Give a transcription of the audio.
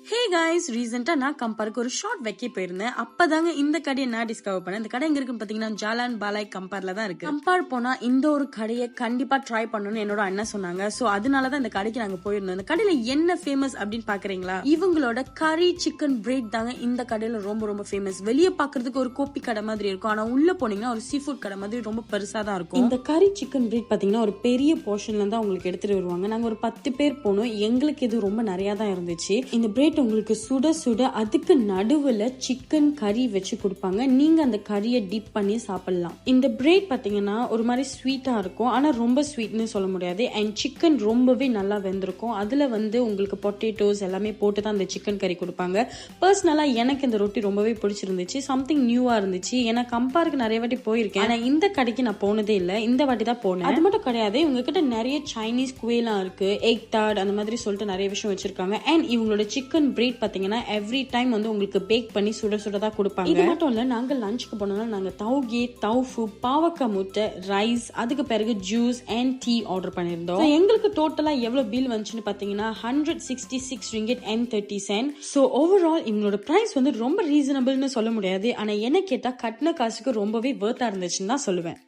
Hey guys, ரீசெண்டா நான் கம்பேருக்கு ஒரு ஷார்ட் வைக்க போயிருந்தேன். அப்பதாங்க இந்த கடையை நான் டிஸ்கவர் பண்ணேன். இந்த கடை எங்க இருக்குன்னு பாத்தீங்கன்னா ஜாலான் பாலாய் கம்பேர்ல தான் இருக்கு. கம்பேர் போனா இந்த ஒரு கடையை கண்டிப்பா ட்ரை பண்ணணும்னு என்னோட அண்ணன் சொன்னாங்க. சோ அதனாலதான் இந்த கடைக்கு நாங்க போயிருந்தோம். இந்த கடையில என்ன ஃபேமஸ் அப்படின்னு பாக்குறீங்களா? இவங்களோட கறி சிக்கன் பிரேட் தாங்க இந்த கடையில ரொம்ப ரொம்ப ஃபேமஸ். வெளியே பாக்குறதுக்கு ஒரு கோப்பி கடை மாதிரி இருக்கும், ஆனா உள்ள போனீங்கன்னா ஒரு சீ ஃபுட் கடை மாதிரி ரொம்ப பெருசா தான் இருக்கும். இந்த கறி சிக்கன் பிரேட் பாத்தீங்கன்னா ஒரு பெரிய போர்ஷன்ல இருந்து உங்களுக்கு எடுத்துட்டு வருவாங்க. நாங்க ஒரு 10 பேர் போனோம். எங்களுக்கு இது ரொம்ப நிறைய தான் இருந்துச்சு. இந்த பிரேட் உங்களுக்கு சுட சுட அதுக்கு நடுவுல சிக்கன் கறி வச்சு கொடுப்பாங்க. நீங்க அந்த கறியை டிப் பண்ணி சாப்பிடலாம். இந்த பிரெட் பாத்தீங்கன்னா ஒரு மாதிரி ஸ்வீட்டா இருக்கும், ஆனா ரொம்ப ஸ்வீட்னு சொல்ல முடியாது. அண்ட் சிக்கன் ரொம்பவே நல்லா வெந்திருக்கும். அதுல உங்களுக்கு பொட்டேட்டோஸ் எல்லாமே போட்டு தான் அந்த சிக்கன் கறி கொடுப்பாங்க. பர்சனலா எனக்கு இந்த ரொட்டி ரொம்பவே பிடிச்சிருந்துச்சு. சம்திங் நியூவா இருந்துச்சு. ஏன்னா கம்பேருக்கு நிறைய வாட்டி போயிருக்கேன், ஆனா இந்த கடைக்கு நான் போனதே இல்லை. இந்த வாட்டி தான் போனேன். அது மட்டும் கிடையாது, இவங்க கிட்ட நிறைய சைனீஸ் குவேலாம் இருக்கு, எக் டாட் அந்த மாதிரி சொல்லிட்டு நிறைய விஷயம் வச்சிருக்காங்க. அண்ட் இவங்களோட சிக்கன் பிரேட் பாத்தீங்கன்னா எவ்ரி டைம் உங்களுக்கு பேக் பண்ணி சுட சுட தான் கொடுப்பாங்க. இது மட்டும் இல்ல, நாங்க லஞ்சுக்கு போனோம்னா நாங்க தௌகே, தௌஃபு, பாவக்காய் முட்டை, ரைஸ், அதுக்கு பிறகு ஜூஸ் அண்ட் டீ ஆர்டர் பண்ணிருந்தோம். எங்களுக்கு டோட்டலா எவ்வளவு பில் வந்துச்சுன்னு பாத்தீங்கன்னா 166 ringgit and 30 cents. So overall இவங்களோட பிரைஸ் ரொம்ப ரீசனபிள்னு சொல்ல முடியாது, ஆனா என்ன கேட்டா கட்டின காசுக்கு ரொம்பவே வர்த்தா இருந்துச்சுன்னு தான் சொல்லுவேன்.